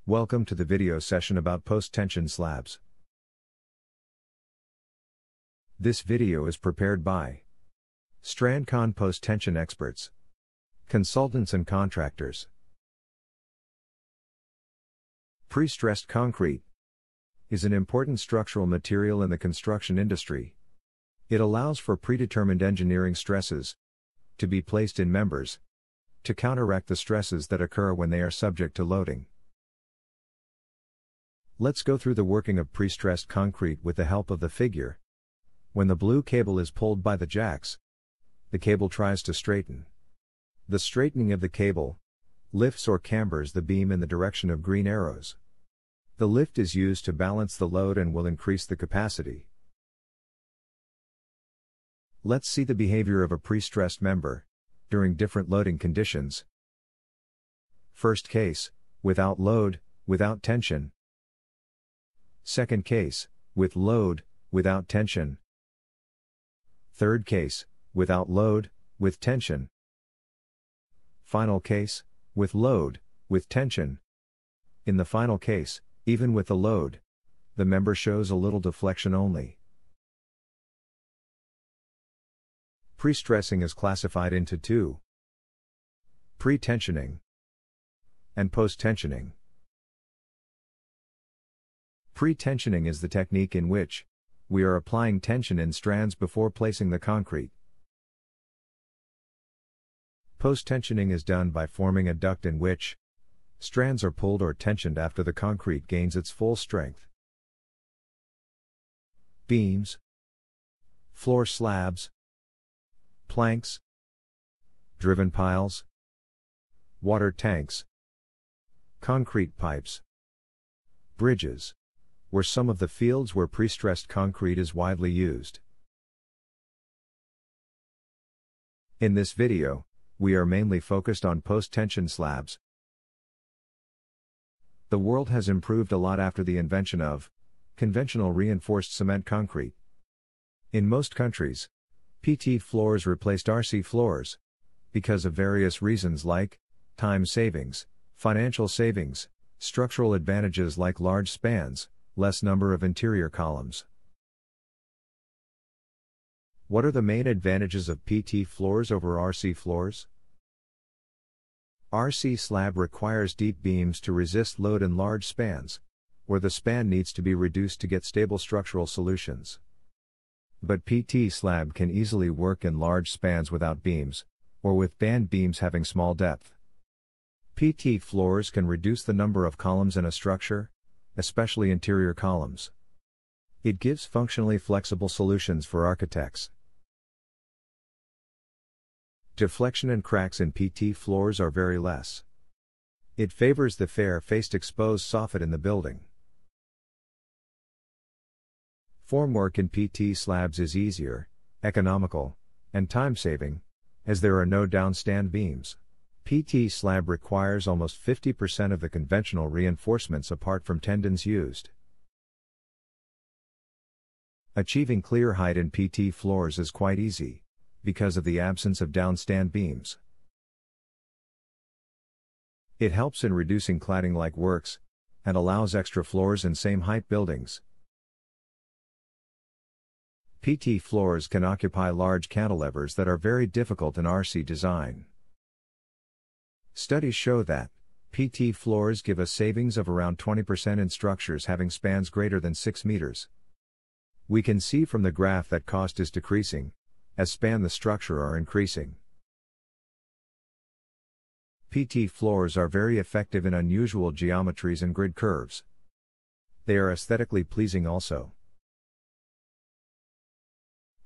Welcome to the video session about post-tension slabs. This video is prepared by StrandCon post-tension experts, consultants and contractors. Pre-stressed concrete is an important structural material in the construction industry. It allows for predetermined engineering stresses to be placed in members to counteract the stresses that occur when they are subject to loading. Let's go through the working of pre-stressed concrete with the help of the figure. When the blue cable is pulled by the jacks, the cable tries to straighten. The straightening of the cable lifts or cambers the beam in the direction of green arrows. The lift is used to balance the load and will increase the capacity. Let's see the behavior of a pre-stressed member during different loading conditions. First case, without load, without tension. Second case, with load, without tension. Third case, without load, with tension. Final case, with load, with tension. In the final case, even with the load, the member shows a little deflection only. Pre-stressing is classified into two: pre-tensioning and post-tensioning. Pre-tensioning is the technique in which we are applying tension in strands before placing the concrete. Post-tensioning is done by forming a duct in which strands are pulled or tensioned after the concrete gains its full strength. Beams, floor slabs, planks, driven piles, water tanks, concrete pipes, bridges were some of the fields where pre-stressed concrete is widely used. In this video, we are mainly focused on post-tension slabs. The world has improved a lot after the invention of conventional reinforced cement concrete. In most countries, PT floors replaced RC floors because of various reasons like time savings, financial savings, structural advantages like large spans, less number of interior columns. What are the main advantages of PT floors over RC floors? RC slab requires deep beams to resist load in large spans, where the span needs to be reduced to get stable structural solutions. But PT slab can easily work in large spans without beams, or with band beams having small depth. PT floors can reduce the number of columns in a structure, especially interior columns. It gives functionally flexible solutions for architects. Deflection and cracks in PT floors are very less. It favors the fair-faced exposed soffit in the building. Formwork in PT slabs is easier, economical, and time-saving, as there are no downstand beams. PT slab requires almost 50% of the conventional reinforcements apart from tendons used. Achieving clear height in PT floors is quite easy, because of the absence of downstand beams. It helps in reducing cladding-like works, and allows extra floors in same height buildings. PT floors can occupy large cantilevers that are very difficult in RC design. Studies show that PT floors give a savings of around 20% in structures having spans greater than 6 meters. We can see from the graph that cost is decreasing, as span the structure are increasing. PT floors are very effective in unusual geometries and grid curves. They are aesthetically pleasing also.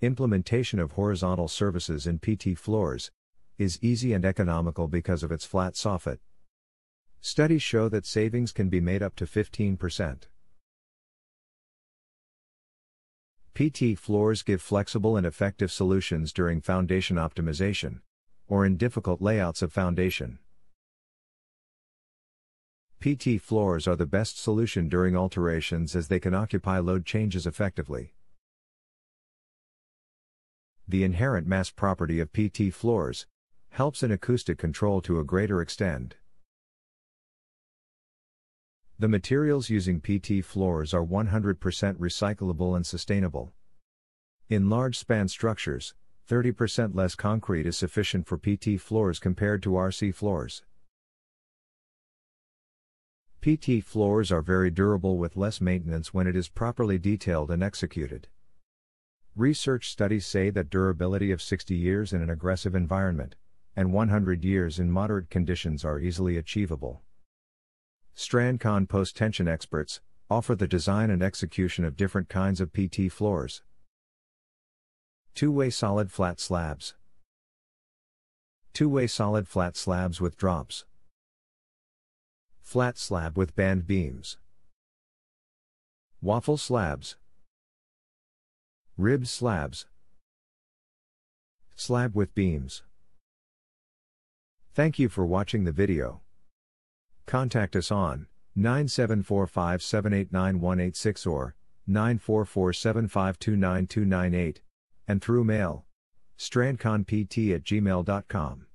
Implementation of horizontal surfaces in PT floors is easy and economical because of its flat soffit. Studies show that savings can be made up to 15%. PT floors give flexible and effective solutions during foundation optimization, or in difficult layouts of foundation. PT floors are the best solution during alterations as they can occupy load changes effectively. The inherent mass property of PT floors helps in acoustic control to a greater extent. The materials using PT floors are 100% recyclable and sustainable. In large span structures, 30% less concrete is sufficient for PT floors compared to RC floors. PT floors are very durable with less maintenance when it is properly detailed and executed. Research studies say that durability of 60 years in an aggressive environment, and 100 years in moderate conditions are easily achievable. StrandCon post-tension experts offer the design and execution of different kinds of PT floors. Two-way solid flat slabs. Two-way solid flat slabs with drops. Flat slab with band beams. Waffle slabs. Rib slabs. Slab with beams. Thank you for watching the video. Contact us on 97457899186 or 94475299298 and through mail strandconpt@gmail.com.